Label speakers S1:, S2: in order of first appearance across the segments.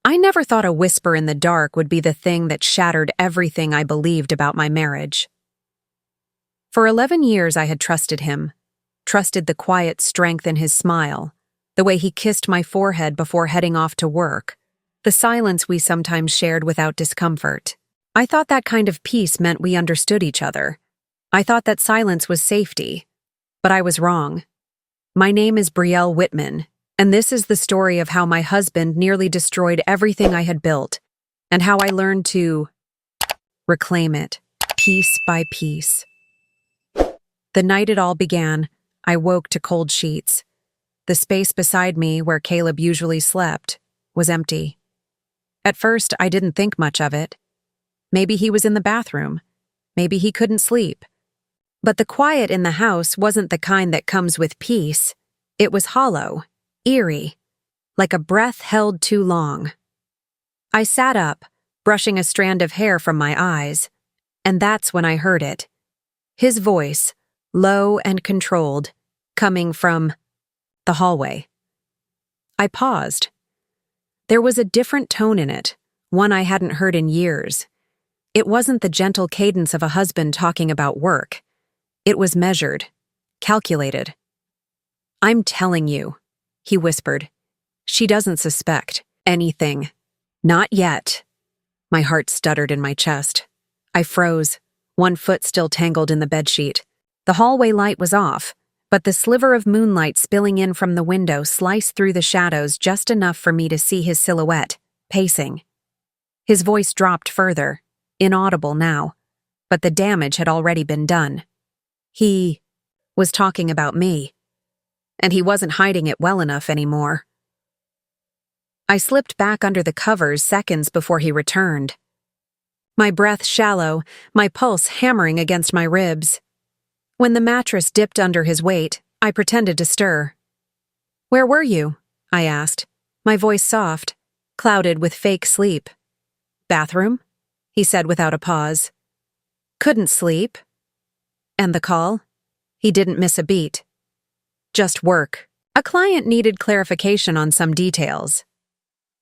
S1: I never thought a whisper in the dark would be the thing that shattered everything I believed about my marriage. For 11 years I had trusted him, trusted the quiet strength in his smile, the way he kissed my forehead before heading off to work, the silence we sometimes shared without discomfort. I thought that kind of peace meant we understood each other. I thought that silence was safety. But I was wrong. My name is Brielle Whitman, and this is the story of how my husband nearly destroyed everything I had built, and how I learned to reclaim it, piece by piece. The night it all began, I woke to cold sheets. The space beside me, where Caleb usually slept, was empty. At first, I didn't think much of it. Maybe he was in the bathroom. Maybe he couldn't sleep. But the quiet in the house wasn't the kind that comes with peace. It was hollow, eerie, like a breath held too long. I sat up, brushing a strand of hair from my eyes, and that's when I heard it. His voice, low and controlled, coming from the hallway. I paused. There was a different tone in it, one I hadn't heard in years. It wasn't the gentle cadence of a husband talking about work. It was measured, calculated. "I'm telling you," he whispered. "She doesn't suspect anything. Not yet." My heart stuttered in my chest. I froze, one foot still tangled in the bedsheet. The hallway light was off, but the sliver of moonlight spilling in from the window sliced through the shadows just enough for me to see his silhouette, pacing. His voice dropped further, inaudible now, but the damage had already been done. He was talking about me, and he wasn't hiding it well enough anymore. I slipped back under the covers seconds before he returned. My breath shallow, my pulse hammering against my ribs. When the mattress dipped under his weight, I pretended to stir. "Where were you?" I asked, my voice soft, clouded with fake sleep. "Bathroom?" he said without a pause. "Couldn't sleep." "And the call?" He didn't miss a beat. "Just work. A client needed clarification on some details."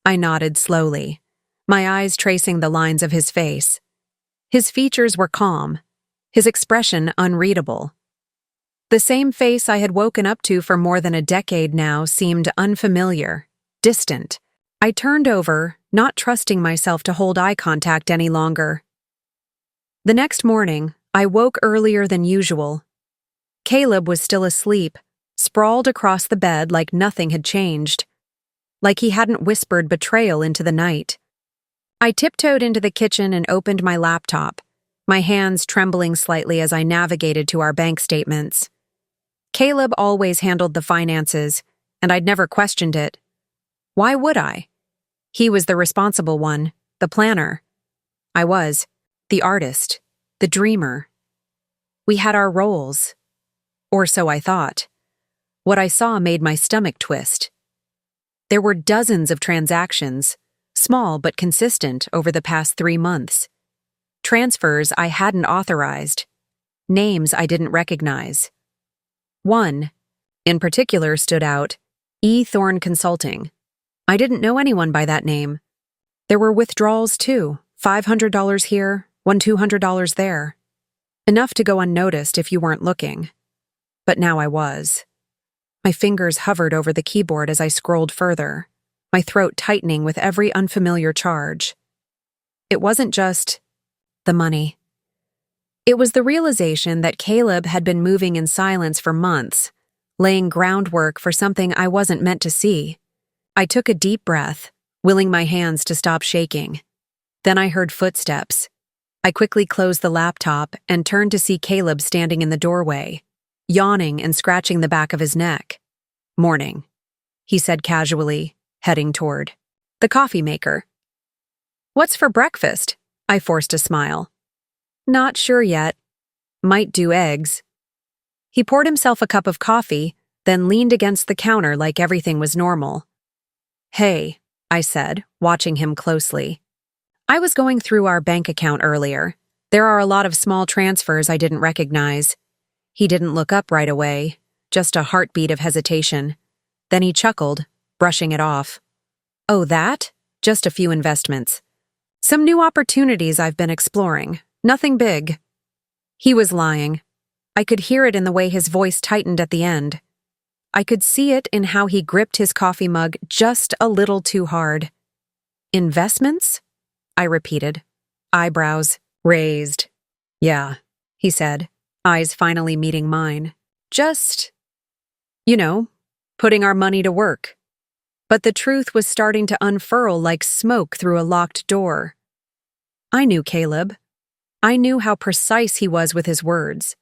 S1: I nodded slowly, my eyes tracing the lines of his face. His features were calm, his expression unreadable. The same face I had woken up to for more than a decade now seemed unfamiliar, distant. I turned over, not trusting myself to hold eye contact any longer. The next morning, I woke earlier than usual. Caleb was still asleep, sprawled across the bed like nothing had changed, like he hadn't whispered betrayal into the night. I tiptoed into the kitchen and opened my laptop, my hands trembling slightly as I navigated to our bank statements. Caleb always handled the finances, and I'd never questioned it. Why would I? He was the responsible one, the planner. I was the artist, the dreamer. We had our roles. Or so I thought. What I saw made my stomach twist. There were dozens of transactions, small but consistent over the past 3 months. Transfers I hadn't authorized. Names I didn't recognize. One, in particular, stood out: E. Thorne Consulting. I didn't know anyone by that name. There were withdrawals too, $500 here, $200 there. Enough to go unnoticed if you weren't looking. But now I was. My fingers hovered over the keyboard as I scrolled further, my throat tightening with every unfamiliar charge. It wasn't just the money. It was the realization that Caleb had been moving in silence for months, laying groundwork for something I wasn't meant to see. I took a deep breath, willing my hands to stop shaking. Then I heard footsteps. I quickly closed the laptop and turned to see Caleb standing in the doorway, yawning and scratching the back of his neck. "Morning," he said casually, heading toward the coffee maker. "What's for breakfast?" I forced a smile. "Not sure yet. Might do eggs." He poured himself a cup of coffee, then leaned against the counter like everything was normal. "Hey," I said, watching him closely. "I was going through our bank account earlier. There are a lot of small transfers I didn't recognize." He didn't look up right away, just a heartbeat of hesitation. Then he chuckled, brushing it off. "Oh, that? just a few investments. Some new opportunities I've been exploring. Nothing big. He was lying. I could hear it in the way his voice tightened at the end. I could see it in how he gripped his coffee mug just a little too hard. Investments? I repeated, eyebrows raised. Yeah, he said, eyes finally meeting mine. Just, putting our money to work. But the truth was starting to unfurl like smoke through a locked door. I knew Caleb. I knew how precise he was with his words.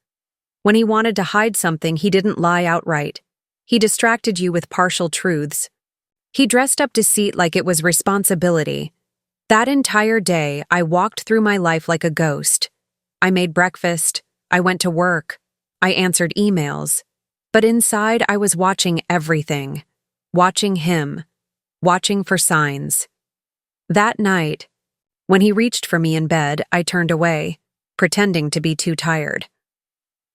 S1: When he wanted to hide something, he didn't lie outright. He distracted you with partial truths. He dressed up deceit like it was responsibility. That entire day, I walked through my life like a ghost. I made breakfast. I went to work. I answered emails. But inside, I was watching everything. Watching him. Watching for signs. That night, when he reached for me in bed, I turned away, pretending to be too tired.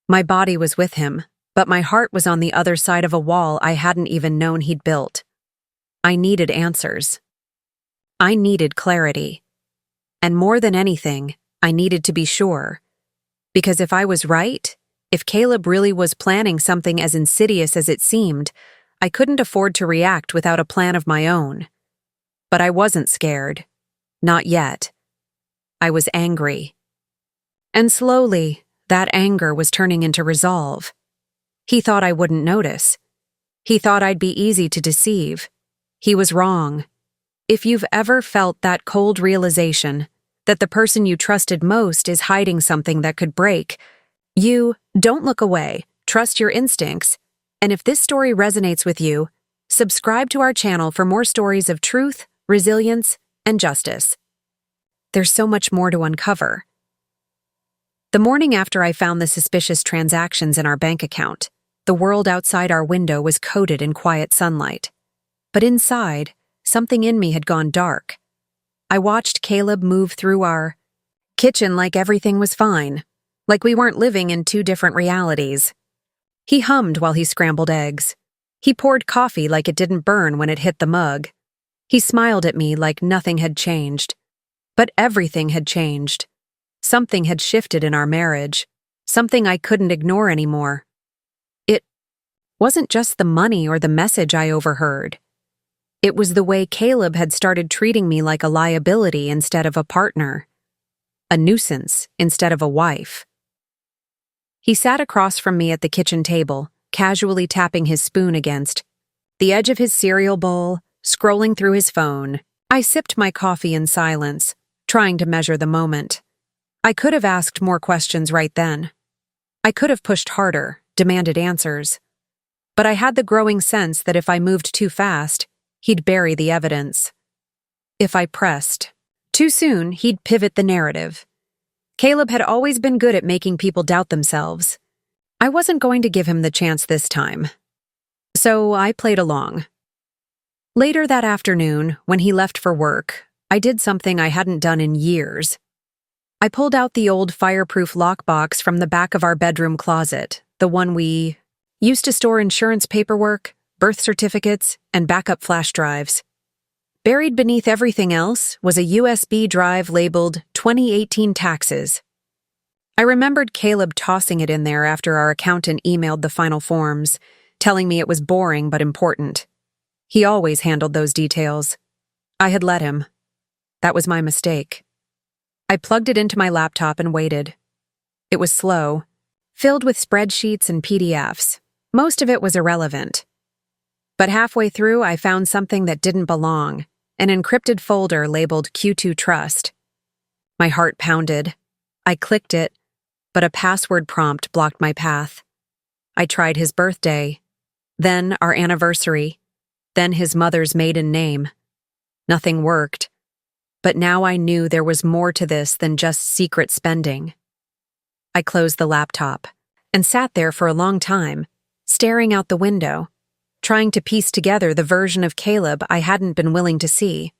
S1: My body was with him, but my heart was on the other side of a wall I hadn't even known he'd built. I needed answers. I needed clarity. And more than anything, I needed to be sure. Because if I was right, if Caleb really was planning something as insidious as it seemed, I couldn't afford to react without a plan of my own. But I wasn't scared. Not yet. I was angry. And slowly, that anger was turning into resolve. He thought I wouldn't notice. He thought I'd be easy to deceive. He was wrong. If you've ever felt that cold realization that the person you trusted most is hiding something that could break, don't look away, trust your instincts, and if this story resonates with you, subscribe to our channel for more stories of truth, resilience, and justice. There's so much more to uncover. The morning after I found the suspicious transactions in our bank account, the world outside our window was coated in quiet sunlight. But inside, something in me had gone dark. I watched Caleb move through our kitchen like everything was fine, like we weren't living in two different realities. He hummed while he scrambled eggs. He poured coffee like it didn't burn when it hit the mug. He smiled at me like nothing had changed. But everything had changed. Something had shifted in our marriage. Something I couldn't ignore anymore. It wasn't just the money or the message I overheard. It was the way Caleb had started treating me like a liability instead of a partner. A nuisance instead of a wife. He sat across from me at the kitchen table, casually tapping his spoon against the edge of his cereal bowl, scrolling through his phone. I sipped my coffee in silence, trying to measure the moment. I could have asked more questions right then. I could have pushed harder, demanded answers. But I had the growing sense that if I moved too fast, he'd bury the evidence. If I pressed too soon, he'd pivot the narrative. Caleb had always been good at making people doubt themselves. I wasn't going to give him the chance this time. So I played along. Later that afternoon, when he left for work, I did something I hadn't done in years. I pulled out the old fireproof lockbox from the back of our bedroom closet, the one we used to store insurance paperwork, birth certificates, and backup flash drives. Buried beneath everything else was a USB drive labeled 2018 Taxes. I remembered Caleb tossing it in there after our accountant emailed the final forms, telling me it was boring but important. He always handled those details. I had let him. That was my mistake. I plugged it into my laptop and waited. It was slow, filled with spreadsheets and PDFs. Most of it was irrelevant. But halfway through, I found something that didn't belong, an encrypted folder labeled Q2 Trust. My heart pounded. I clicked it, but a password prompt blocked my path. I tried his birthday, then our anniversary, then his mother's maiden name. Nothing worked. But now I knew there was more to this than just secret spending. I closed the laptop and sat there for a long time, staring out the window, trying to piece together the version of Caleb I hadn't been willing to see.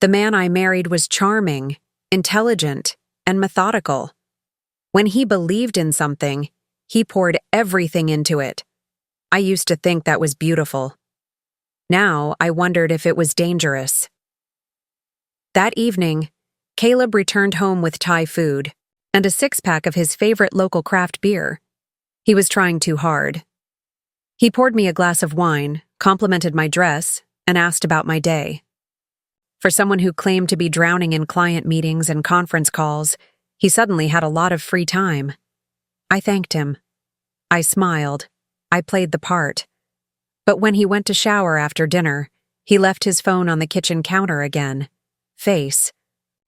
S1: The man I married was charming, intelligent, and methodical. When he believed in something, he poured everything into it. I used to think that was beautiful. Now I wondered if it was dangerous. That evening, Caleb returned home with Thai food and a six-pack of his favorite local craft beer. He was trying too hard. He poured me a glass of wine, complimented my dress, and asked about my day. For someone who claimed to be drowning in client meetings and conference calls, he suddenly had a lot of free time. I thanked him. I smiled. I played the part. But when he went to shower after dinner, he left his phone on the kitchen counter again. Face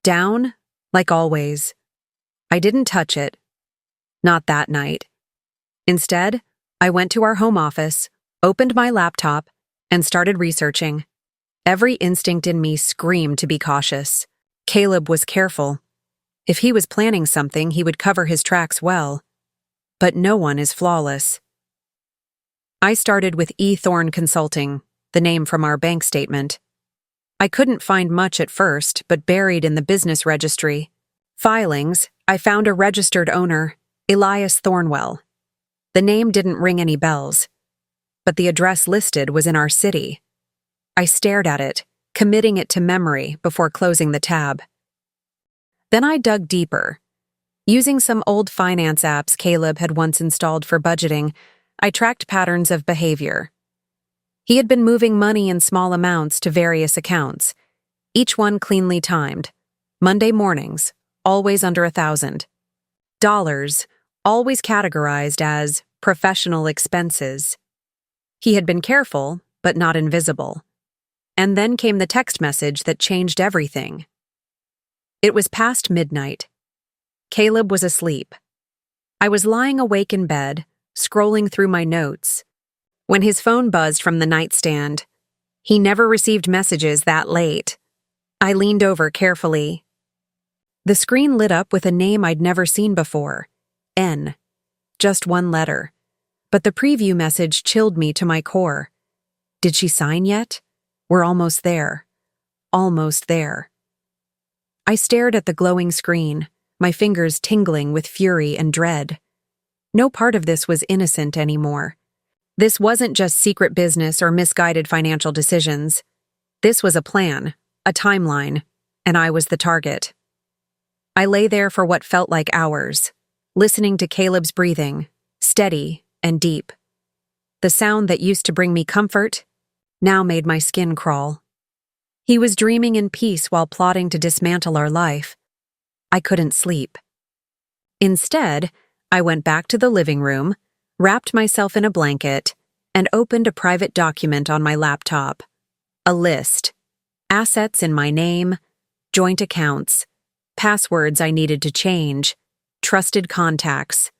S1: down, like always. I didn't touch it. Not that night. Instead, I went to our home office, opened my laptop, and started researching. Every instinct in me screamed to be cautious. Caleb was careful. If he was planning something, he would cover his tracks well. But no one is flawless. I started with E. Thorne Consulting, the name from our bank statement. I couldn't find much at first, but buried in the business registry filings, I found a registered owner, Elias Thornwell. The name didn't ring any bells, but the address listed was in our city. I stared at it, committing it to memory before closing the tab. Then I dug deeper. Using some old finance apps Caleb had once installed for budgeting, I tracked patterns of behavior. He had been moving money in small amounts to various accounts, each one cleanly timed. Monday mornings, always under $1,000. Dollars, always categorized as professional expenses. He had been careful, but not invisible. And then came the text message that changed everything. It was past midnight. Caleb was asleep. I was lying awake in bed, scrolling through my notes, when his phone buzzed from the nightstand. He never received messages that late. I leaned over carefully. The screen lit up with a name I'd never seen before. N. Just one letter. But the preview message chilled me to my core. Did she sign yet? We're almost there. Almost there. I stared at the glowing screen, my fingers tingling with fury and dread. No part of this was innocent anymore. This wasn't just secret business or misguided financial decisions. This was a plan, a timeline, and I was the target. I lay there for what felt like hours, listening to Caleb's breathing, steady and deep. The sound that used to bring me comfort now made my skin crawl. He was dreaming in peace while plotting to dismantle our life. I couldn't sleep. Instead, I went back to the living room, wrapped myself in a blanket, and opened a private document on my laptop. A list. Assets in my name, joint accounts, passwords I needed to change, trusted contacts.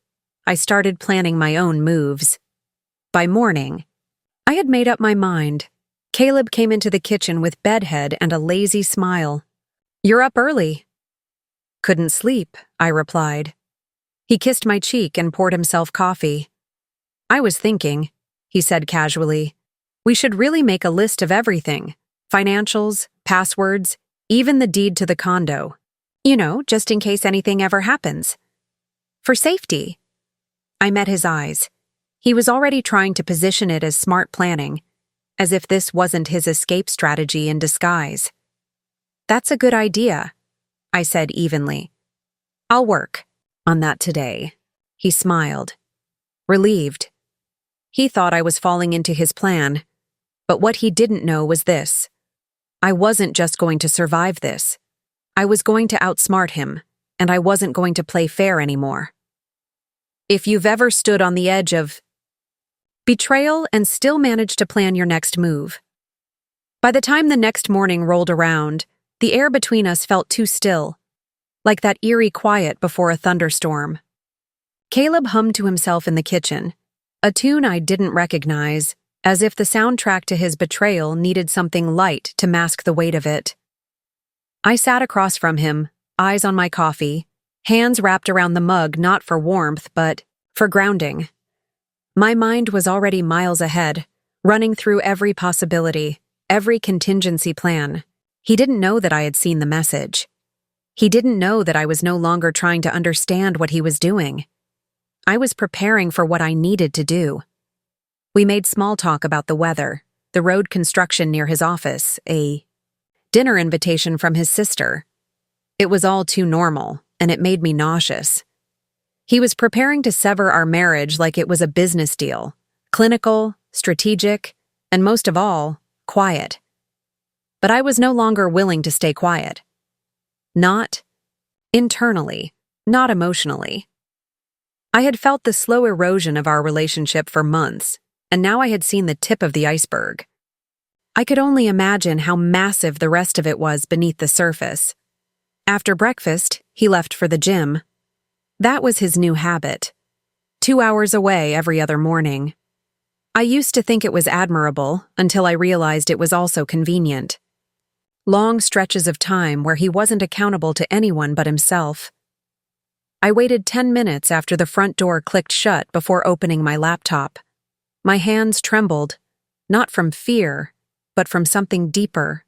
S1: I started planning my own moves. By morning, I had made up my mind. Caleb came into the kitchen with bedhead and a lazy smile. "You're up early." "Couldn't sleep," I replied. He kissed my cheek and poured himself coffee. "I was thinking," he said casually, "we should really make a list of everything. Financials, passwords, even the deed to the condo. You know, just in case anything ever happens. For safety." I met his eyes. He was already trying to position it as smart planning, as if this wasn't his escape strategy in disguise. "That's a good idea," I said evenly. "I'll work on that today." He smiled, relieved. He thought I was falling into his plan, but what he didn't know was this. I wasn't just going to survive this. I was going to outsmart him, and I wasn't going to play fair anymore. If you've ever stood on the edge of betrayal and still managed to plan your next move. By the time the next morning rolled around, the air between us felt too still, like that eerie quiet before a thunderstorm. Caleb hummed to himself in the kitchen, a tune I didn't recognize, as if the soundtrack to his betrayal needed something light to mask the weight of it. I sat across from him, eyes on my coffee, hands wrapped around the mug not for warmth but for grounding. My mind was already miles ahead, running through every possibility, every contingency plan. He didn't know that I had seen the message. He didn't know that I was no longer trying to understand what he was doing. I was preparing for what I needed to do. We made small talk about the weather, the road construction near his office, a dinner invitation from his sister. It was all too normal, and it made me nauseous. He was preparing to sever our marriage like it was a business deal, clinical, strategic, and most of all, quiet. But I was no longer willing to stay quiet. Not internally, not emotionally. I had felt the slow erosion of our relationship for months, and now I had seen the tip of the iceberg. I could only imagine how massive the rest of it was beneath the surface. After breakfast, he left for the gym. That was his new habit. 2 hours away every other morning. I used to think it was admirable until I realized it was also convenient. Long stretches of time where he wasn't accountable to anyone but himself. I waited 10 minutes after the front door clicked shut before opening my laptop. My hands trembled, not from fear, but from something deeper,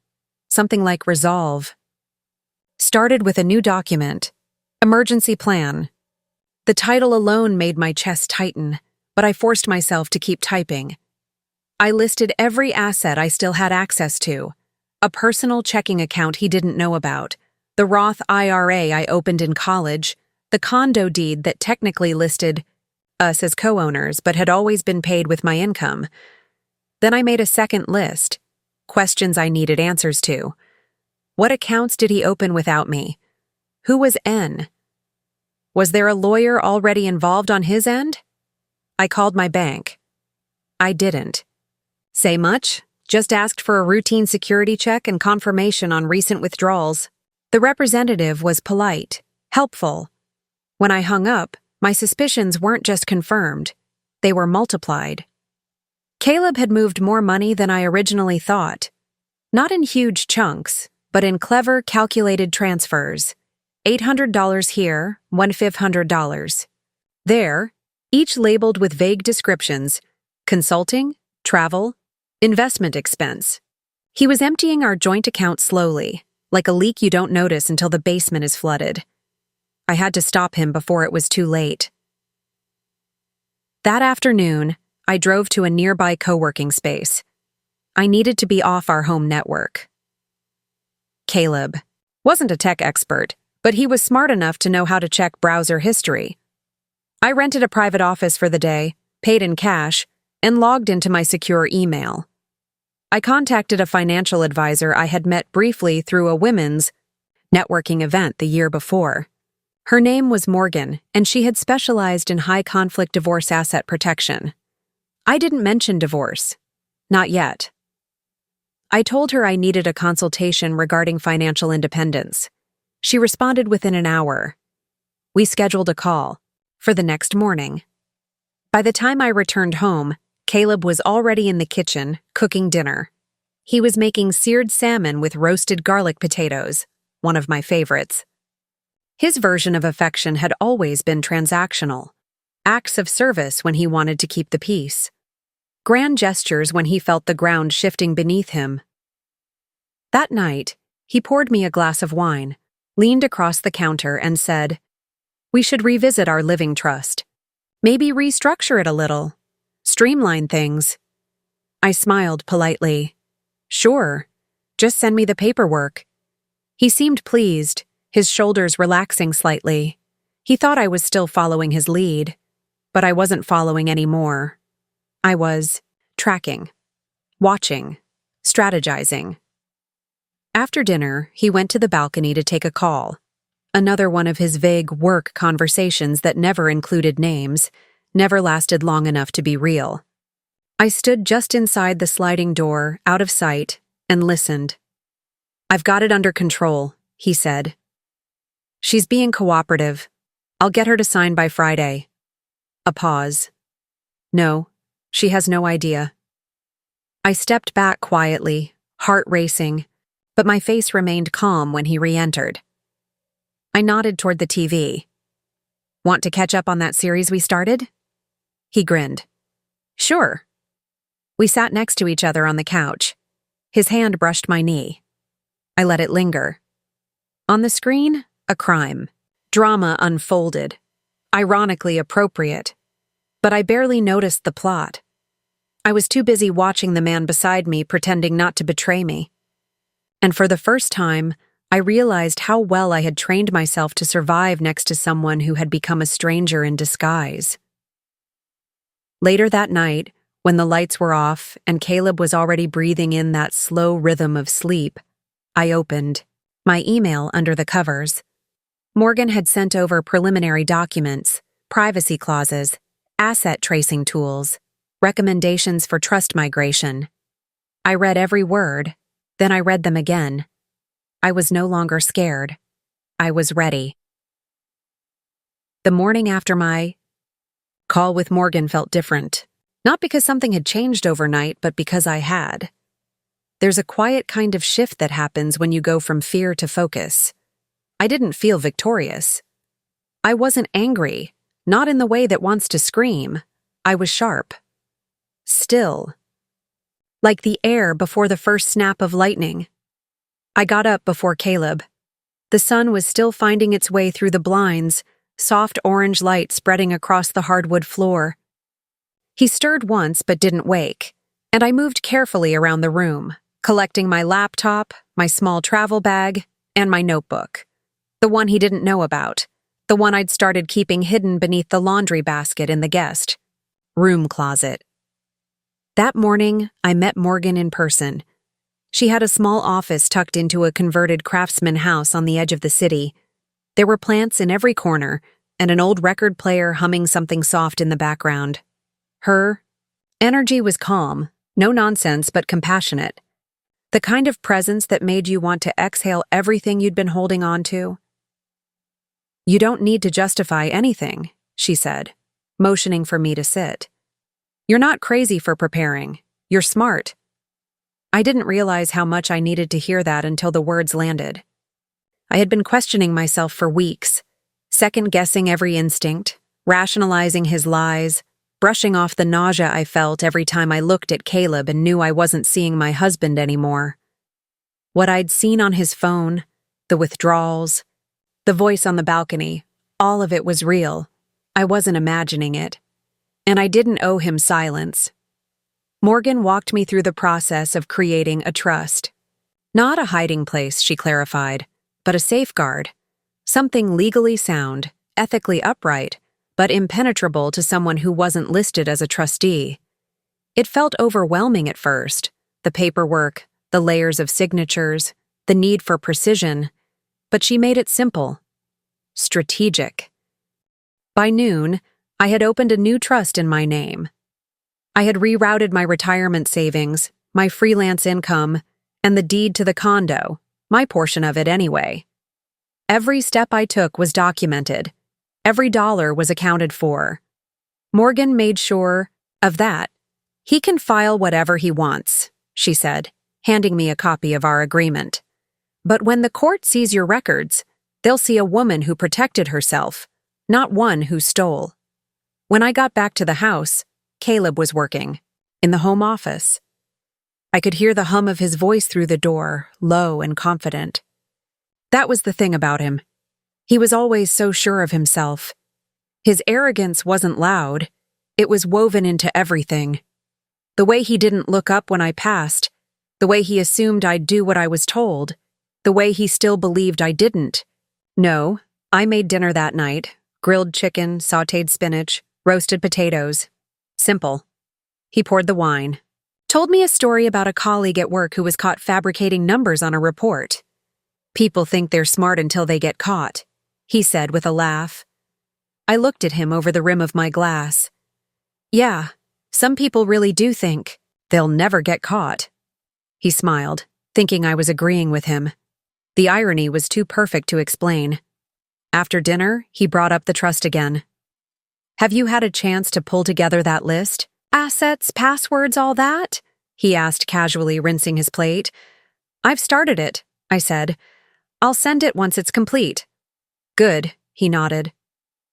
S1: something like resolve. Started with a new document, emergency plan. The title alone made my chest tighten, but I forced myself to keep typing. I listed every asset I still had access to, a personal checking account he didn't know about, the Roth IRA I opened in college, the condo deed that technically listed us as co-owners but had always been paid with my income. Then I made a second list, questions I needed answers to. What accounts did he open without me? Who was N? Was there a lawyer already involved on his end? I called my bank. I didn't say much, just asked for a routine security check and confirmation on recent withdrawals. The representative was polite, helpful. When I hung up, my suspicions weren't just confirmed, they were multiplied. Caleb had moved more money than I originally thought. Not in huge chunks, but in clever, calculated transfers. $800 here, $1,500 there, each labeled with vague descriptions: consulting, travel, investment expense. He was emptying our joint account slowly, like a leak you don't notice until the basement is flooded. I had to stop him before it was too late. That afternoon, I drove to a nearby co-working space. I needed to be off our home network. Caleb wasn't a tech expert, but he was smart enough to know how to check browser history. I rented a private office for the day, paid in cash, and logged into my secure email. I contacted a financial advisor I had met briefly through a women's networking event the year before. Her name was Morgan, and she had specialized in high-conflict divorce asset protection. I didn't mention divorce. Not yet. I told her I needed a consultation regarding financial independence. She responded within an hour. We scheduled a call for the next morning. By the time I returned home, Caleb was already in the kitchen, cooking dinner. He was making seared salmon with roasted garlic potatoes, one of my favorites. His version of affection had always been transactional. Acts of service when he wanted to keep the peace. Grand gestures when he felt the ground shifting beneath him. That night, he poured me a glass of wine, leaned across the counter and said, "We should revisit our living trust. Maybe restructure it a little. Streamline things." I smiled politely. "Sure. Just send me the paperwork." He seemed pleased, his shoulders relaxing slightly. He thought I was still following his lead, but I wasn't following anymore. I was tracking, watching, strategizing. After dinner, he went to the balcony to take a call. Another one of his vague work conversations that never included names, never lasted long enough to be real. I stood just inside the sliding door, out of sight, and listened. "I've got it under control," he said. "She's being cooperative. I'll get her to sign by Friday." A pause. "No, she has no idea." I stepped back quietly, heart racing, but my face remained calm when he re-entered. I nodded toward the TV. "Want to catch up on that series we started?" He grinned. "Sure." We sat next to each other on the couch. His hand brushed my knee. I let it linger. On the screen, a crime. Drama unfolded. Ironically appropriate. But I barely noticed the plot. I was too busy watching the man beside me pretending not to betray me. And for the first time, I realized how well I had trained myself to survive next to someone who had become a stranger in disguise. Later that night, when the lights were off and Caleb was already breathing in that slow rhythm of sleep, I opened my email under the covers. Morgan had sent over preliminary documents, privacy clauses, asset tracing tools, recommendations for trust migration. I read every word, then I read them again. I was no longer scared. I was ready. The morning after my call with Morgan felt different, not because something had changed overnight, but because I had. There's a quiet kind of shift that happens when you go from fear to focus. I didn't feel victorious. I wasn't angry, not in the way that wants to scream. I was sharp. Still. Like the air before the first snap of lightning. I got up before Caleb. The sun was still finding its way through the blinds, soft orange light spreading across the hardwood floor. He stirred once but didn't wake, and I moved carefully around the room, collecting my laptop, my small travel bag, and my notebook. The one he didn't know about, the one I'd started keeping hidden beneath the laundry basket in the guest room closet. That morning, I met Morgan in person. She had a small office tucked into a converted craftsman house on the edge of the city. There were plants in every corner, and an old record player humming something soft in the background. Her energy was calm, no nonsense but compassionate. The kind of presence that made you want to exhale everything you'd been holding on to. "You don't need to justify anything," she said, motioning for me to sit. "You're not crazy for preparing. You're smart." I didn't realize how much I needed to hear that until the words landed. I had been questioning myself for weeks, second-guessing every instinct, rationalizing his lies, brushing off the nausea I felt every time I looked at Caleb and knew I wasn't seeing my husband anymore. What I'd seen on his phone, the withdrawals, the voice on the balcony, all of it was real. I wasn't imagining it. And I didn't owe him silence. Morgan walked me through the process of creating a trust. Not a hiding place, she clarified, but a safeguard. Something legally sound, ethically upright, but impenetrable to someone who wasn't listed as a trustee. It felt overwhelming at first, the paperwork, the layers of signatures, the need for precision, but she made it simple. Strategic. By noon, I had opened a new trust in my name. I had rerouted my retirement savings, my freelance income, and the deed to the condo, my portion of it anyway. Every step I took was documented. Every dollar was accounted for. Morgan made sure of that. "He can file whatever he wants," she said, handing me a copy of our agreement. "But when the court sees your records, they'll see a woman who protected herself, not one who stole." When I got back to the house, Caleb was working, in the home office. I could hear the hum of his voice through the door, low and confident. That was the thing about him. He was always so sure of himself. His arrogance wasn't loud, it was woven into everything. The way he didn't look up when I passed, the way he assumed I'd do what I was told, the way he still believed I didn't. No, I made dinner that night, grilled chicken, sautéed spinach, roasted potatoes. Simple. He poured the wine. Told me a story about a colleague at work who was caught fabricating numbers on a report. "People think they're smart until they get caught," he said with a laugh. I looked at him over the rim of my glass. "Yeah, some people really do think they'll never get caught." He smiled, thinking I was agreeing with him. The irony was too perfect to explain. After dinner, he brought up the trust again. "Have you had a chance to pull together that list? Assets, passwords, all that?" he asked casually, rinsing his plate. "I've started it," I said. "I'll send it once it's complete." "Good," he nodded.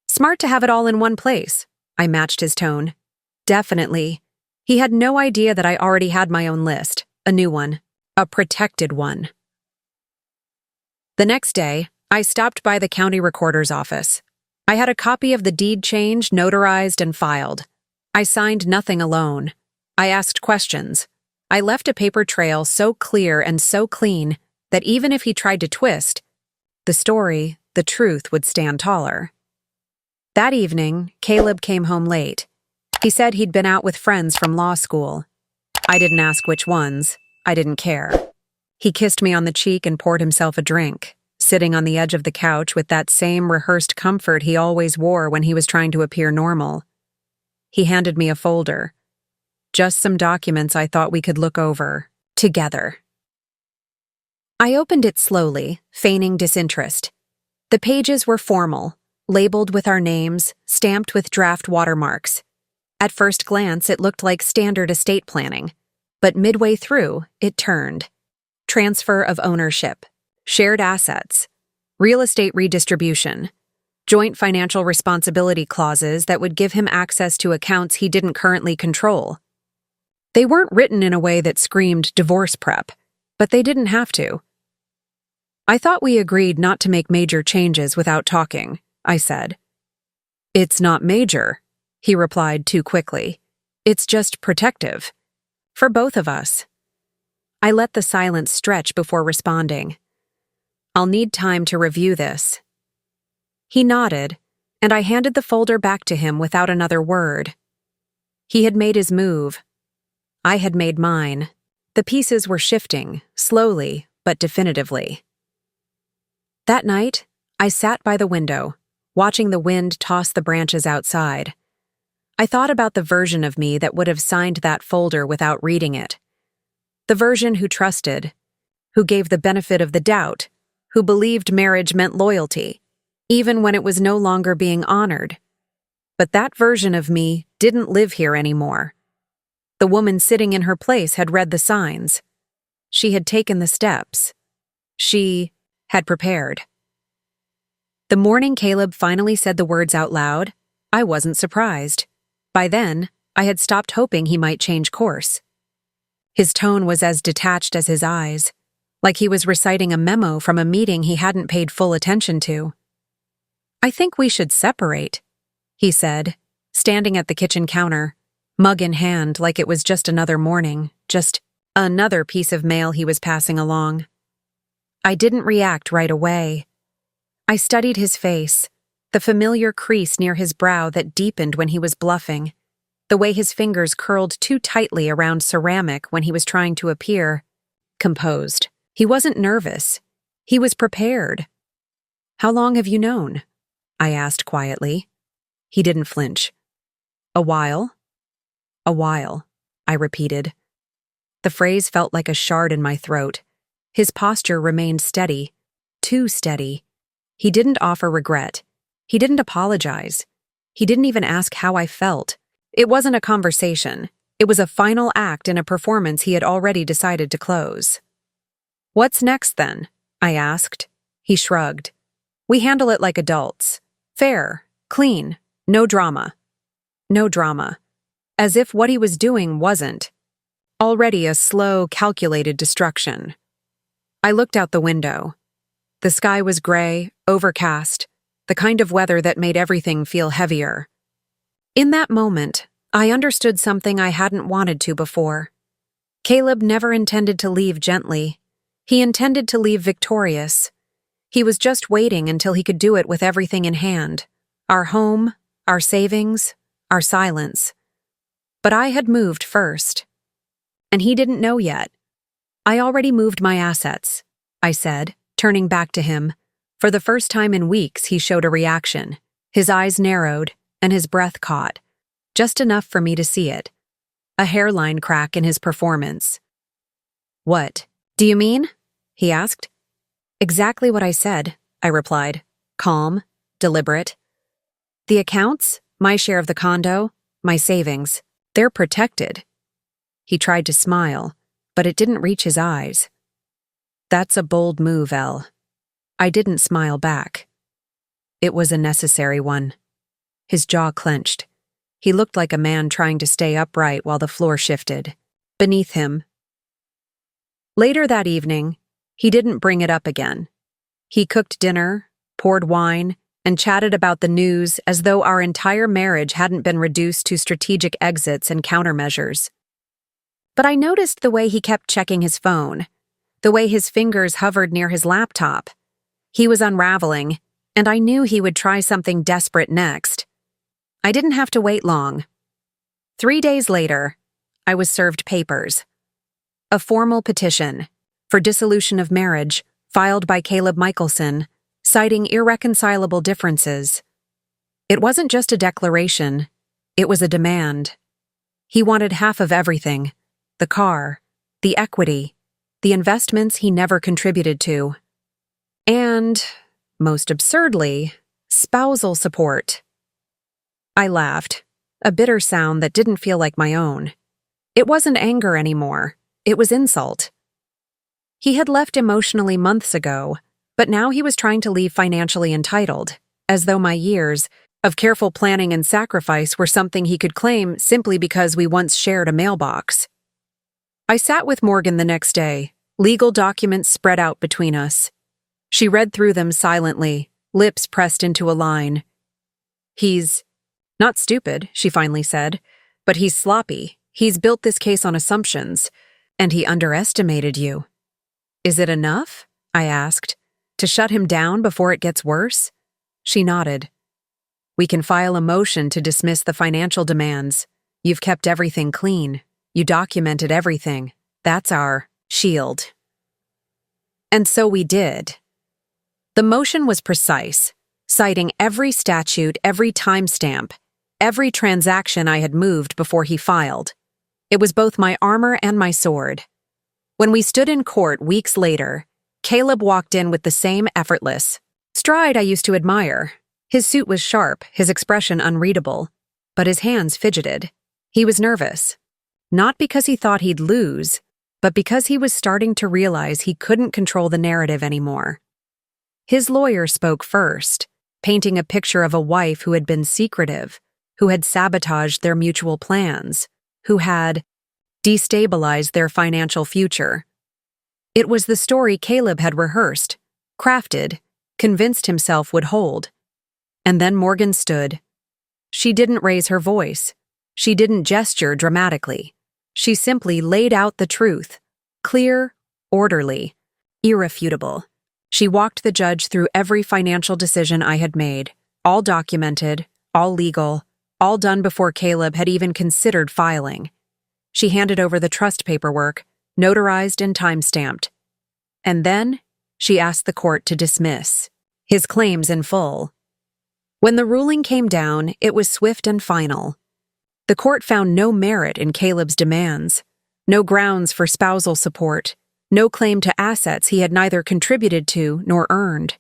S1: "Smart to have it all in one place," I matched his tone. "Definitely." He had no idea that I already had my own list, a new one, a protected one. The next day, I stopped by the county recorder's office. I had a copy of the deed change notarized and filed. I signed nothing alone. I asked questions. I left a paper trail so clear and so clean, that even if he tried to twist, the story, the truth would stand taller. That evening, Caleb came home late. He said he'd been out with friends from law school. I didn't ask which ones. I didn't care. He kissed me on the cheek and poured himself a drink, sitting on the edge of the couch with that same rehearsed comfort he always wore when he was trying to appear normal. He handed me a folder. Just some documents I thought we could look over, together. I opened it slowly, feigning disinterest. The pages were formal, labeled with our names, stamped with draft watermarks. At first glance, it looked like standard estate planning, but midway through, it turned. Transfer of ownership, shared assets, real estate redistribution, joint financial responsibility clauses that would give him access to accounts he didn't currently control. They weren't written in a way that screamed divorce prep, but they didn't have to. I thought we agreed not to make major changes without talking, I said. It's not major, he replied too quickly. It's just protective. For both of us. I let the silence stretch before responding. I'll need time to review this. He nodded, and I handed the folder back to him without another word. He had made his move. I had made mine. The pieces were shifting, slowly but definitively. That night, I sat by the window, watching the wind toss the branches outside. I thought about the version of me that would have signed that folder without reading it. The version who trusted, who gave the benefit of the doubt, who believed marriage meant loyalty, even when it was no longer being honored. But that version of me didn't live here anymore. The woman sitting in her place had read the signs. She had taken the steps. She had prepared. The morning Caleb finally said the words out loud, I wasn't surprised. By then, I had stopped hoping he might change course. His tone was as detached as his eyes, like he was reciting a memo from a meeting he hadn't paid full attention to. I think we should separate, he said, standing at the kitchen counter, mug in hand like it was just another morning, just another piece of mail he was passing along. I didn't react right away. I studied his face, the familiar crease near his brow that deepened when he was bluffing, the way his fingers curled too tightly around ceramic when he was trying to appear composed. He wasn't nervous. He was prepared. How long have you known? I asked quietly. He didn't flinch. A while? A while, I repeated. The phrase felt like a shard in my throat. His posture remained steady, too steady. He didn't offer regret. He didn't apologize. He didn't even ask how I felt. It wasn't a conversation. It was a final act in a performance he had already decided to close. What's next, then? I asked. He shrugged. We handle it like adults. Fair, clean, no drama. No drama. As if what he was doing wasn't already a slow, calculated destruction. I looked out the window. The sky was gray, overcast, the kind of weather that made everything feel heavier. In that moment, I understood something I hadn't wanted to before. Caleb never intended to leave gently. He intended to leave victorious. He was just waiting until he could do it with everything in hand. Our home, our savings, our silence. But I had moved first. And he didn't know yet. I already moved my assets, I said, turning back to him. For the first time in weeks, he showed a reaction. His eyes narrowed, and his breath caught. Just enough for me to see it. A hairline crack in his performance. What do you mean? He asked. Exactly what I said, I replied. Calm, deliberate. The accounts, my share of the condo, my savings, they're protected. He tried to smile, but it didn't reach his eyes. That's a bold move, Elle. I didn't smile back. It was a necessary one. His jaw clenched. He looked like a man trying to stay upright while the floor shifted. Beneath him. Later that evening, he didn't bring it up again. He cooked dinner, poured wine, and chatted about the news as though our entire marriage hadn't been reduced to strategic exits and countermeasures. But I noticed the way he kept checking his phone, the way his fingers hovered near his laptop. He was unraveling, and I knew he would try something desperate next. I didn't have to wait long. 3 days later, I was served papers. A formal petition for dissolution of marriage filed by Caleb Michelson, citing irreconcilable differences. It wasn't just a declaration, it was a demand. He wanted half of everything: the car, the equity, the investments he never contributed to. And, most absurdly, spousal support. I laughed, a bitter sound that didn't feel like my own. It wasn't anger anymore, it was insult. He had left emotionally months ago, but now he was trying to leave financially entitled, as though my years of careful planning and sacrifice were something he could claim simply because we once shared a mailbox. I sat with Morgan the next day, legal documents spread out between us. She read through them silently, lips pressed into a line. "He's not stupid," she finally said, "but he's sloppy. He's built this case on assumptions, and he underestimated you." "Is it enough?" I asked. "To shut him down before it gets worse?" She nodded. "We can file a motion to dismiss the financial demands. You've kept everything clean. You documented everything. That's our shield." And so we did. The motion was precise, citing every statute, every timestamp, every transaction I had moved before he filed. It was both my armor and my sword. When we stood in court weeks later, Caleb walked in with the same effortless stride I used to admire. His suit was sharp, his expression unreadable, but his hands fidgeted. He was nervous. Not because he thought he'd lose, but because he was starting to realize he couldn't control the narrative anymore. His lawyer spoke first, painting a picture of a wife who had been secretive, who had sabotaged their mutual plans, who had destabilized their financial future. It was the story Caleb had rehearsed, crafted, convinced himself would hold. And then Morgan stood. She didn't raise her voice. She didn't gesture dramatically. She simply laid out the truth, clear, orderly, irrefutable. She walked the judge through every financial decision I had made, all documented, all legal, all done before Caleb had even considered filing. She handed over the trust paperwork, notarized and time-stamped. And then she asked the court to dismiss his claims in full. When the ruling came down, it was swift and final. The court found no merit in Caleb's demands, no grounds for spousal support, no claim to assets he had neither contributed to nor earned.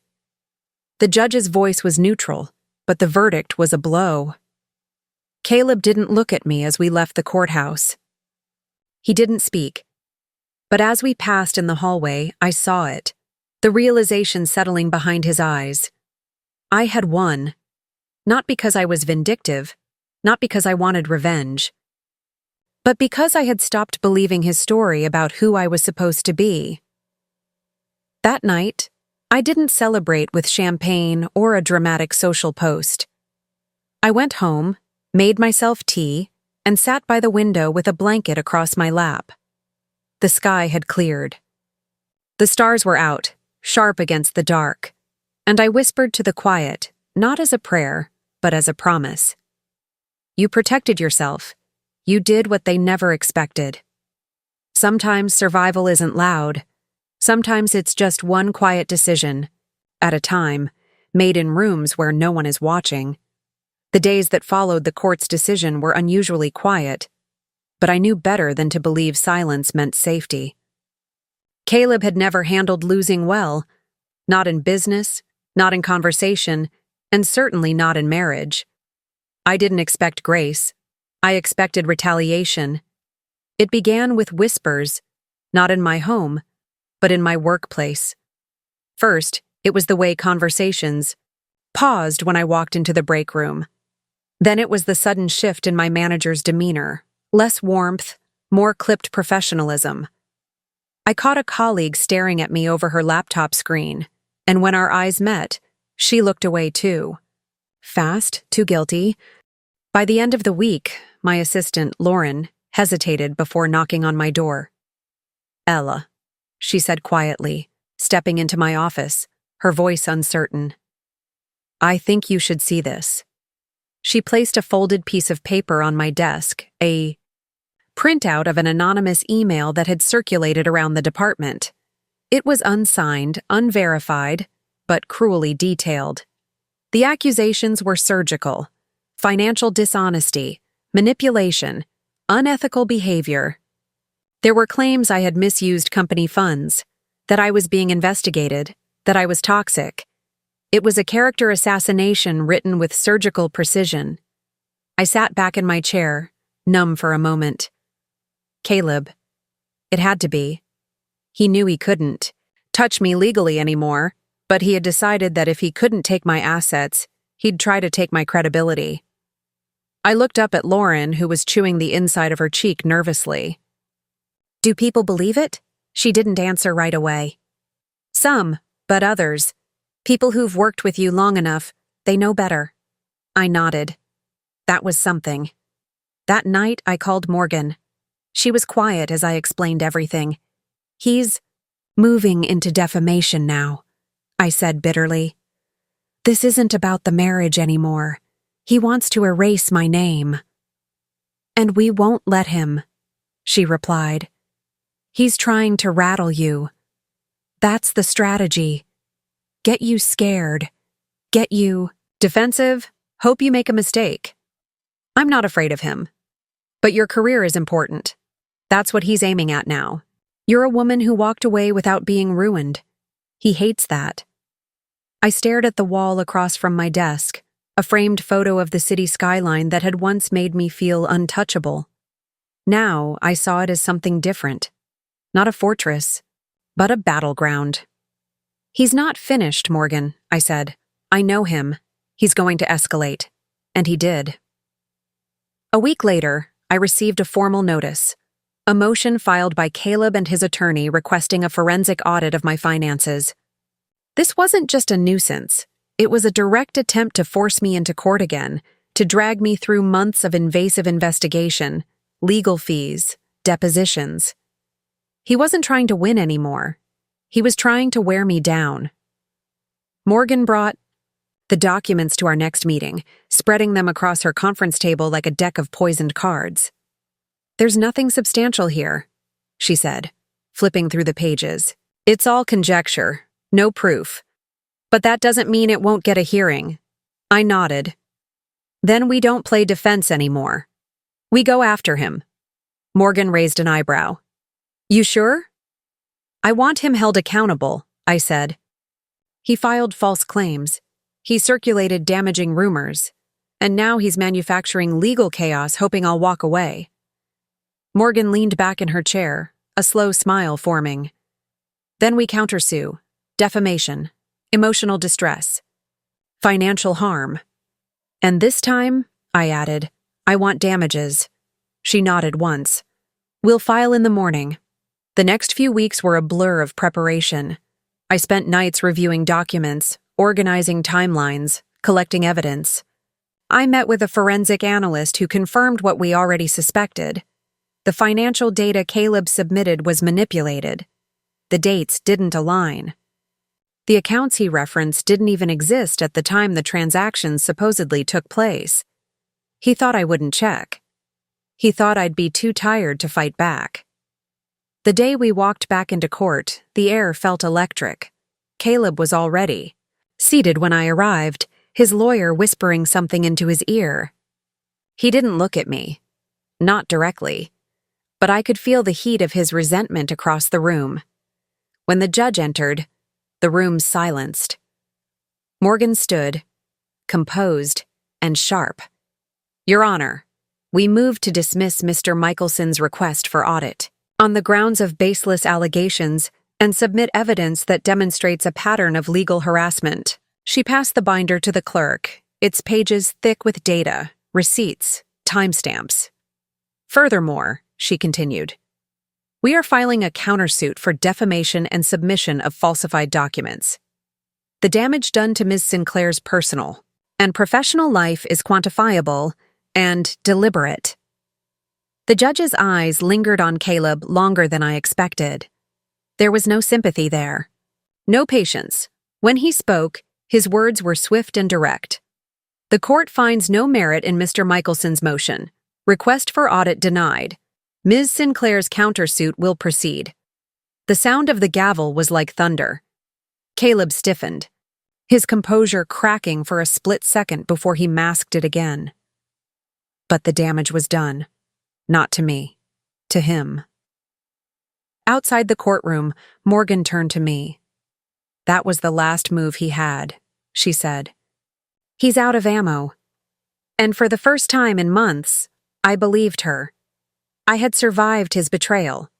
S1: The judge's voice was neutral, but the verdict was a blow. Caleb didn't look at me as we left the courthouse. He didn't speak. But as we passed in the hallway, I saw it, the realization settling behind his eyes. I had won, not because I was vindictive, not because I wanted revenge, but because I had stopped believing his story about who I was supposed to be. That night, I didn't celebrate with champagne or a dramatic social post. I went home, made myself tea, and sat by the window with a blanket across my lap. The sky had cleared. The stars were out, sharp against the dark, and I whispered to the quiet, not as a prayer, but as a promise. You protected yourself. You did what they never expected. Sometimes survival isn't loud. Sometimes it's just one quiet decision, at a time, made in rooms where no one is watching. The days that followed the court's decision were unusually quiet, but I knew better than to believe silence meant safety. Caleb had never handled losing well, not in business, not in conversation, and certainly not in marriage. I didn't expect grace. I expected retaliation. It began with whispers, not in my home, but in my workplace. First, it was the way conversations paused when I walked into the break room. Then it was the sudden shift in my manager's demeanor, less warmth, more clipped professionalism. I caught a colleague staring at me over her laptop screen, and when our eyes met, she looked away too. Fast, too guilty. By the end of the week, my assistant, Lauren, hesitated before knocking on my door. "Ella, she said quietly, stepping into my office, her voice uncertain. I think you should see this. She placed a folded piece of paper on my desk, a printout of an anonymous email that had circulated around the department. It was unsigned, unverified, but cruelly detailed. The accusations were surgical: financial dishonesty, manipulation, unethical behavior. There were claims I had misused company funds, that I was being investigated, that I was toxic. It was a character assassination written with surgical precision. I sat back in my chair, numb for a moment. Caleb. It had to be. He knew he couldn't touch me legally anymore, but he had decided that if he couldn't take my assets, he'd try to take my credibility. I looked up at Lauren, who was chewing the inside of her cheek nervously. Do people believe it? She didn't answer right away. Some, but others. People who've worked with you long enough, they know better. I nodded. That was something. That night, I called Morgan. She was quiet as I explained everything. He's moving into defamation now, I said bitterly. This isn't about the marriage anymore. He wants to erase my name. And we won't let him, she replied. He's trying to rattle you. That's the strategy. Get you scared. Get you defensive. Hope you make a mistake. I'm not afraid of him. But your career is important. That's what he's aiming at now. You're a woman who walked away without being ruined. He hates that. I stared at the wall across from my desk, a framed photo of the city skyline that had once made me feel untouchable. Now I saw it as something different. Not a fortress, but a battleground. He's not finished, Morgan, I said. I know him. He's going to escalate. And he did. A week later, I received a formal notice, a motion filed by Caleb and his attorney requesting a forensic audit of my finances. This wasn't just a nuisance. It was a direct attempt to force me into court again, to drag me through months of invasive investigation, legal fees, depositions. He wasn't trying to win anymore. He was trying to wear me down. Morgan brought the documents to our next meeting, spreading them across her conference table like a deck of poisoned cards. There's nothing substantial here, she said, flipping through the pages. It's all conjecture, no proof. But that doesn't mean it won't get a hearing. I nodded. Then we don't play defense anymore. We go after him. Morgan raised an eyebrow. You sure? I want him held accountable, I said. He filed false claims. He circulated damaging rumors. And now he's manufacturing legal chaos, hoping I'll walk away. Morgan leaned back in her chair, a slow smile forming. Then we countersue. Defamation. Emotional distress. Financial harm. And this time, I added, I want damages. She nodded once. We'll file in the morning. The next few weeks were a blur of preparation. I spent nights reviewing documents, organizing timelines, collecting evidence. I met with a forensic analyst who confirmed what we already suspected. The financial data Caleb submitted was manipulated. The dates didn't align. The accounts he referenced didn't even exist at the time the transactions supposedly took place. He thought I wouldn't check. He thought I'd be too tired to fight back. The day we walked back into court, the air felt electric. Caleb was already seated when I arrived, his lawyer whispering something into his ear. He didn't look at me. Not directly. But I could feel the heat of his resentment across the room. When the judge entered, the room silenced. Morgan stood, composed and sharp. Your Honor, we move to dismiss Mr. Michelson's request for audit on the grounds of baseless allegations and submit evidence that demonstrates a pattern of legal harassment. She passed the binder to the clerk, its pages thick with data, receipts, timestamps. Furthermore, she continued, we are filing a countersuit for defamation and submission of falsified documents. The damage done to Ms. Sinclair's personal and professional life is quantifiable and deliberate. The judge's eyes lingered on Caleb longer than I expected. There was no sympathy there. No patience. When he spoke, his words were swift and direct. The court finds no merit in Mr. Michelson's motion. Request for audit denied. Ms. Sinclair's countersuit will proceed. The sound of the gavel was like thunder. Caleb stiffened, his composure cracking for a split second before he masked it again. But the damage was done. Not to me. To him. Outside the courtroom, Morgan turned to me. That was the last move he had, she said. He's out of ammo. And for the first time in months, I believed her. I had survived his betrayal.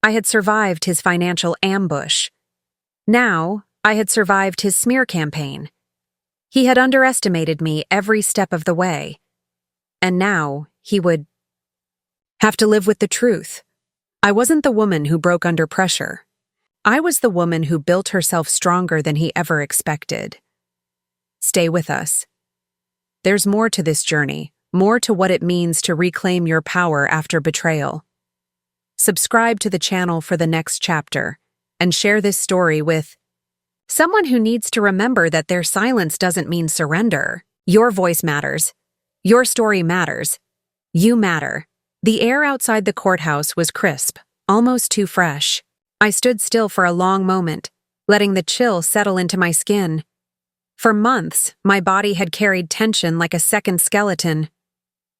S1: I had survived his financial ambush. Now, I had survived his smear campaign. He had underestimated me every step of the way. And now, he would have to live with the truth. I wasn't the woman who broke under pressure. I was the woman who built herself stronger than he ever expected. Stay with us. There's more to this journey, more to what it means to reclaim your power after betrayal. Subscribe to the channel for the next chapter, and share this story with someone who needs to remember that their silence doesn't mean surrender. Your voice matters. Your story matters. You matter. The air outside the courthouse was crisp, almost too fresh. I stood still for a long moment, letting the chill settle into my skin. For months, my body had carried tension like a second skeleton.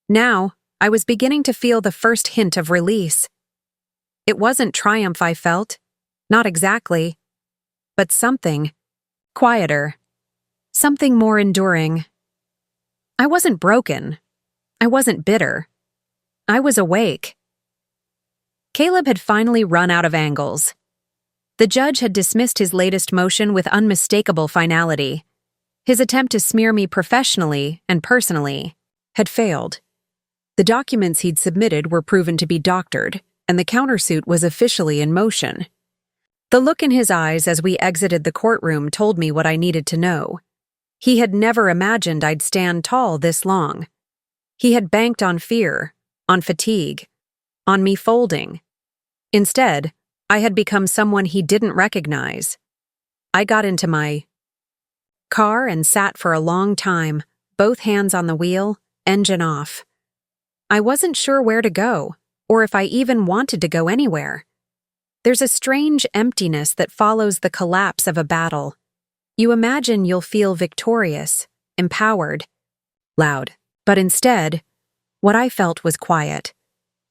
S1: Now, I was beginning to feel the first hint of release. It wasn't triumph I felt, not exactly, but something quieter, something more enduring. I wasn't broken. I wasn't bitter. I was awake. Caleb had finally run out of angles. The judge had dismissed his latest motion with unmistakable finality. His attempt to smear me professionally and personally had failed. The documents he'd submitted were proven to be doctored, and the countersuit was officially in motion. The look in his eyes as we exited the courtroom told me what I needed to know. He had never imagined I'd stand tall this long. He had banked on fear, on fatigue, on me folding. Instead, I had become someone he didn't recognize. I got into my car and sat for a long time, both hands on the wheel, engine off. I wasn't sure where to go, or if I even wanted to go anywhere. There's a strange emptiness that follows the collapse of a battle. You imagine you'll feel victorious, empowered, loud. But instead, what I felt was quiet,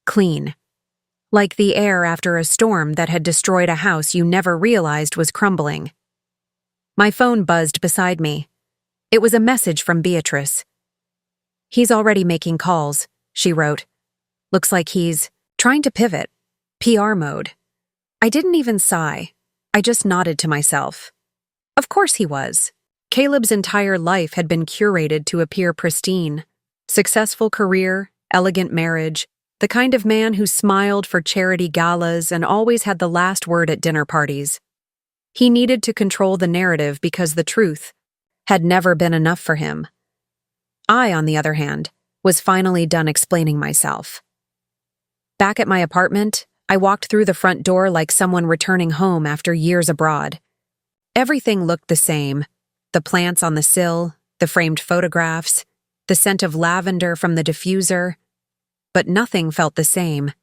S1: clean. Like the air after a storm that had destroyed a house you never realized was crumbling. My phone buzzed beside me. It was a message from Beatrice. He's already making calls, she wrote. Looks like he's trying to pivot. PR mode. I didn't even sigh. I just nodded to myself. Of course he was. Caleb's entire life had been curated to appear pristine. Successful career, elegant marriage, the kind of man who smiled for charity galas and always had the last word at dinner parties. He needed to control the narrative because the truth had never been enough for him. I, on the other hand, was finally done explaining myself. Back at my apartment, I walked through the front door like someone returning home after years abroad. Everything looked the same. The plants on the sill, the framed photographs, the scent of lavender from the diffuser. But nothing felt the same.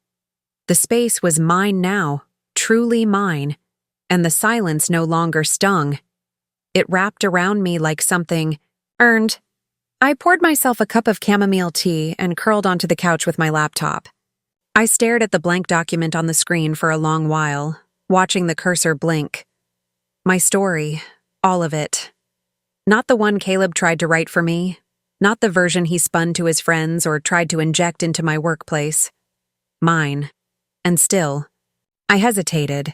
S1: The space was mine now, truly mine, and the silence no longer stung. It wrapped around me like something earned. I poured myself a cup of chamomile tea and curled onto the couch with my laptop. I stared at the blank document on the screen for a long while, watching the cursor blink. My story, all of it. Not the one Caleb tried to write for me, not the version he spun to his friends or tried to inject into my workplace. Mine. And still, I hesitated.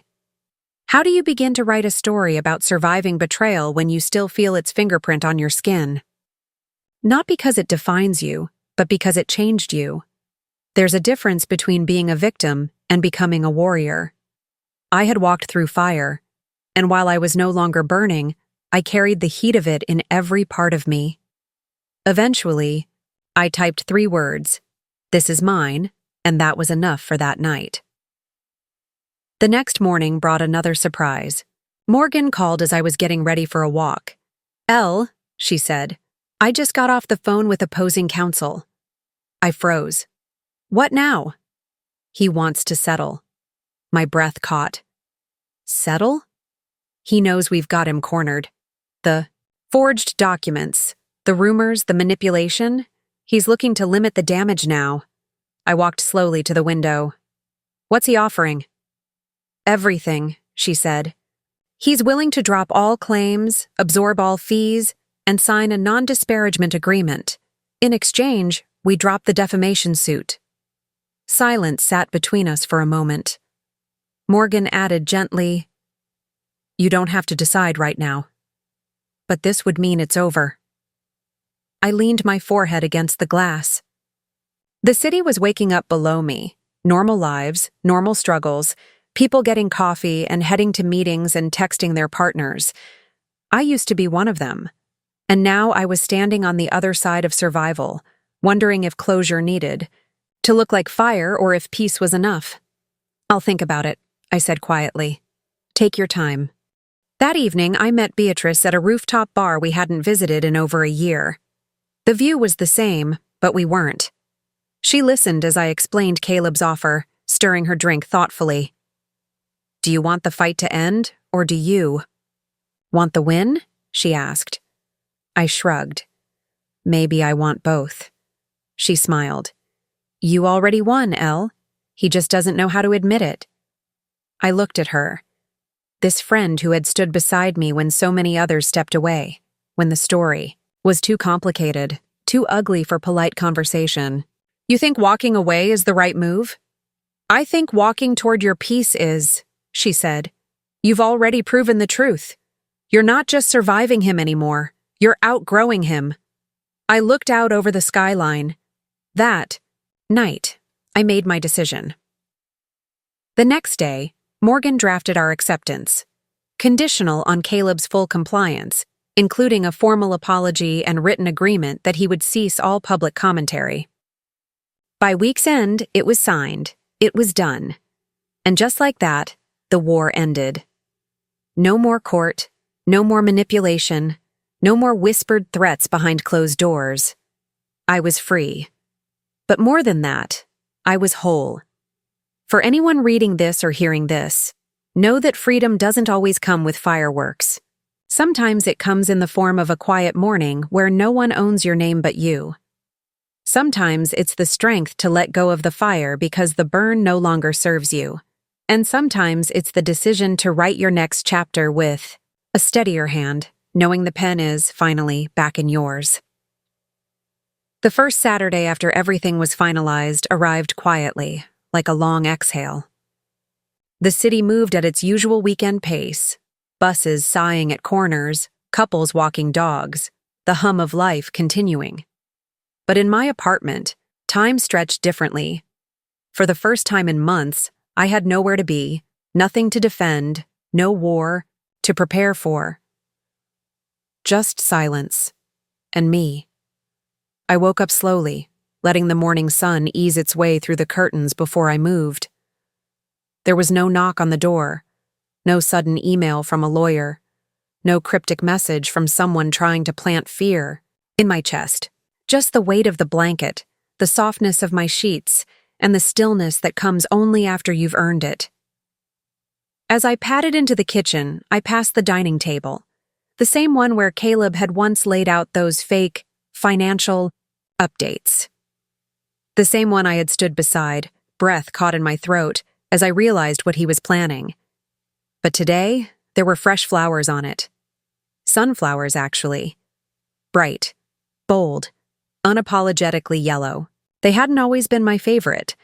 S1: How do you begin to write a story about surviving betrayal when you still feel its fingerprint on your skin? Not because it defines you, but because it changed you. There's a difference between being a victim and becoming a warrior. I had walked through fire, and while I was no longer burning, I carried the heat of it in every part of me. Eventually, I typed 3 words, "This is mine," and that was enough for that night. The next morning brought another surprise. Morgan called as I was getting ready for a walk. "Elle," she said, "I just got off the phone with opposing counsel." I froze. "What now?" "He wants to settle." My breath caught. Settle? He knows we've got him cornered. The forged documents, the rumors, the manipulation. He's looking to limit the damage now. I walked slowly to the window. "What's he offering?" "Everything," she said. "He's willing to drop all claims, absorb all fees, and sign a non-disparagement agreement. In exchange, we drop the defamation suit." Silence sat between us for a moment. Morgan added gently, "You don't have to decide right now. But this would mean it's over." I leaned my forehead against the glass. The city was waking up below me. Normal lives, normal struggles, people getting coffee and heading to meetings and texting their partners. I used to be one of them. And now I was standing on the other side of survival, wondering if closure needed, to look like fire or if peace was enough. "I'll think about it," I said quietly. "Take your time." That evening, I met Beatrice at a rooftop bar we hadn't visited in over a year. The view was the same, but we weren't. She listened as I explained Caleb's offer, stirring her drink thoughtfully. "Do you want the fight to end, or do you want the win?" she asked. I shrugged. "Maybe I want both." She smiled. "You already won, Elle. He just doesn't know how to admit it." I looked at her. This friend who had stood beside me when so many others stepped away, when the story was too complicated, too ugly for polite conversation. "You think walking away is the right move?" "I think walking toward your peace is," she said. "You've already proven the truth. You're not just surviving him anymore. You're outgrowing him." I looked out over the skyline. That night, I made my decision. The next day, Morgan drafted our acceptance, conditional on Caleb's full compliance, including a formal apology and written agreement that he would cease all public commentary. By week's end, it was signed. It was done. And just like that, the war ended. No more court, no more manipulation, no more whispered threats behind closed doors. I was free. But more than that, I was whole. For anyone reading this or hearing this, know that freedom doesn't always come with fireworks. Sometimes it comes in the form of a quiet morning where no one owns your name but you. Sometimes it's the strength to let go of the fire because the burn no longer serves you. And sometimes it's the decision to write your next chapter with a steadier hand, knowing the pen is, finally, back in yours. The first Saturday after everything was finalized arrived quietly, like a long exhale. The city moved at its usual weekend pace, buses sighing at corners, couples walking dogs, the hum of life continuing. But in my apartment, time stretched differently. For the first time in months, I had nowhere to be, nothing to defend, no war to prepare for. Just silence. And me. I woke up slowly, letting the morning sun ease its way through the curtains before I moved. There was no knock on the door, no sudden email from a lawyer, no cryptic message from someone trying to plant fear in my chest. Just the weight of the blanket, the softness of my sheets, and the stillness that comes only after you've earned it. As I padded into the kitchen, I passed the dining table, the same one where Caleb had once laid out those fake, financial updates. The same one I had stood beside, breath caught in my throat, as I realized what he was planning. But today, there were fresh flowers on it. Sunflowers, actually. Bright, bold, unapologetically yellow. They hadn't always been my favorite,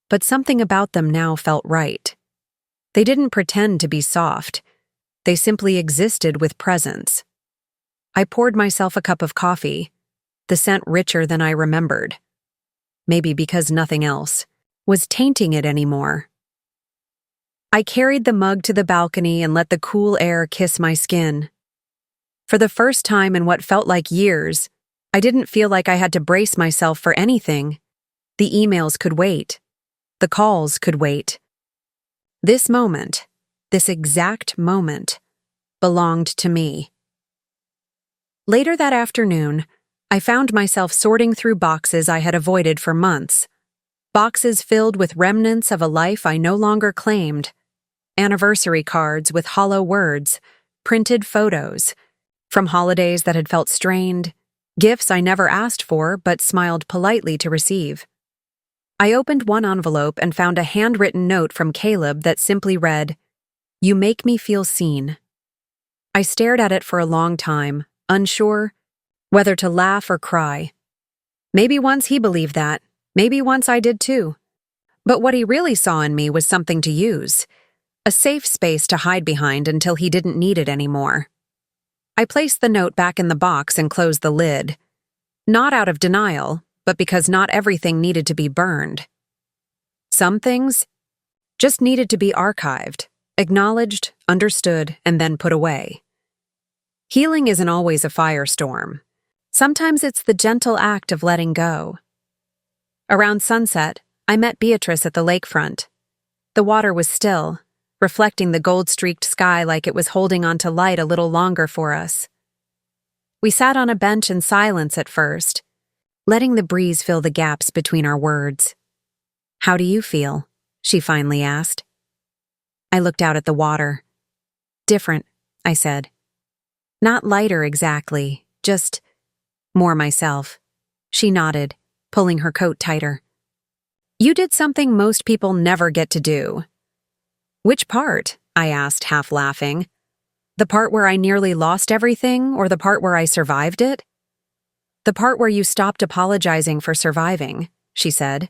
S1: but something about them now felt right. They didn't pretend to be soft. They simply existed with presence. I poured myself a cup of coffee, the scent richer than I remembered. Maybe because nothing else was tainting it anymore. I carried the mug to the balcony and let the cool air kiss my skin. For the first time in what felt like years, I didn't feel like I had to brace myself for anything. The emails could wait. The calls could wait. This moment, this exact moment, belonged to me. Later that afternoon, I found myself sorting through boxes I had avoided for months. Boxes filled with remnants of a life I no longer claimed. Anniversary cards with hollow words, printed photos, from holidays that had felt strained, gifts I never asked for but smiled politely to receive. I opened one envelope and found a handwritten note from Caleb that simply read, "You make me feel seen." I stared at it for a long time, unsure whether to laugh or cry. Maybe once he believed that, maybe once I did too. But what he really saw in me was something to use, a safe space to hide behind until he didn't need it anymore. I placed the note back in the box and closed the lid. Not out of denial, but because not everything needed to be burned. Some things just needed to be archived, acknowledged, understood, and then put away. Healing isn't always a firestorm. Sometimes it's the gentle act of letting go. Around sunset, I met Beatrice at the lakefront. The water was still, reflecting the gold-streaked sky like it was holding on to light a little longer for us. We sat on a bench in silence at first, letting the breeze fill the gaps between our words. "How do you feel?" she finally asked. I looked out at the water. "Different," I said. "Not lighter exactly, just more myself." She nodded, pulling her coat tighter. "You did something most people never get to do." "Which part?" I asked, half laughing. "The part where I nearly lost everything, or the part where I survived it?" "The part where you stopped apologizing for surviving," she said.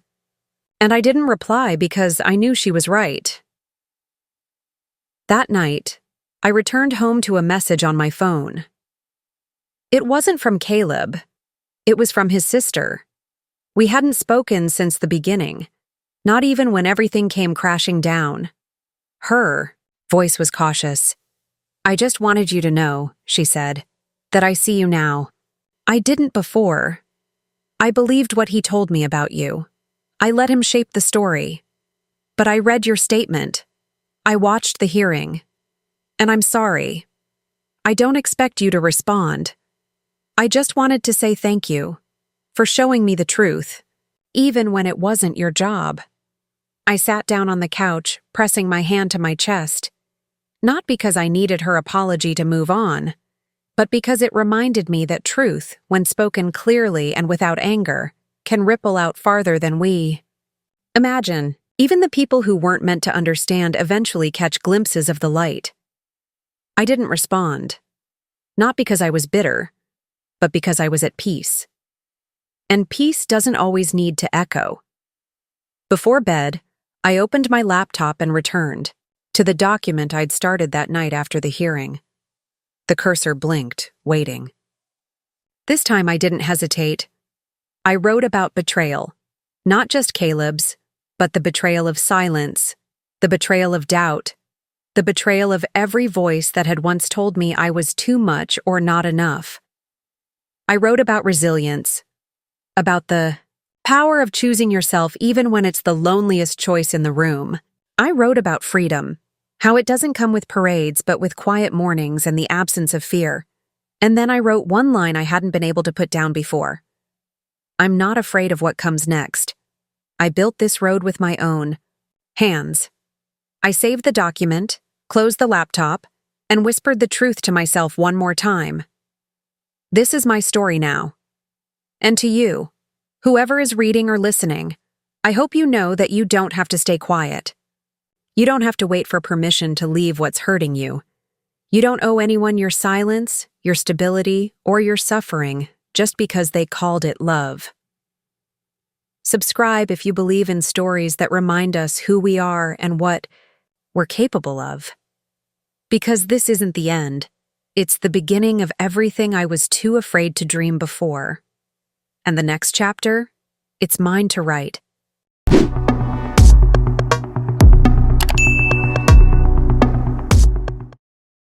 S1: And I didn't reply because I knew she was right. That night, I returned home to a message on my phone. It wasn't from Caleb. It was from his sister. We hadn't spoken since the beginning, not even when everything came crashing down. Her voice was cautious. "I just wanted you to know," she said, "that I see you now. I didn't before. I believed what he told me about you. I let him shape the story. But I read your statement. I watched the hearing. And I'm sorry. I don't expect you to respond. I just wanted to say thank you for showing me the truth, even when it wasn't your job." I sat down on the couch, pressing my hand to my chest, not because I needed her apology to move on, but because it reminded me that truth, when spoken clearly and without anger, can ripple out farther than we imagine. Even the people who weren't meant to understand eventually catch glimpses of the light. I didn't respond, not because I was bitter, but because I was at peace. And peace doesn't always need to echo. Before bed, I opened my laptop and returned to the document I'd started that night after the hearing. The cursor blinked, waiting. This time I didn't hesitate. I wrote about betrayal, not just Caleb's, but the betrayal of silence, the betrayal of doubt, the betrayal of every voice that had once told me I was too much or not enough. I wrote about resilience, about the power of choosing yourself even when it's the loneliest choice in the room. I wrote about freedom, how it doesn't come with parades but with quiet mornings and the absence of fear. And then I wrote one line I hadn't been able to put down before. "I'm not afraid of what comes next. I built this road with my own hands." I saved the document, closed the laptop, and whispered the truth to myself one more time. This is my story now. And to you, whoever is reading or listening, I hope you know that you don't have to stay quiet. You don't have to wait for permission to leave what's hurting you. You don't owe anyone your silence, your stability, or your suffering just because they called it love. Subscribe if you believe in stories that remind us who we are and what we're capable of. Because this isn't the end. It's the beginning of everything I was too afraid to dream before. And the next chapter? It's mine to write.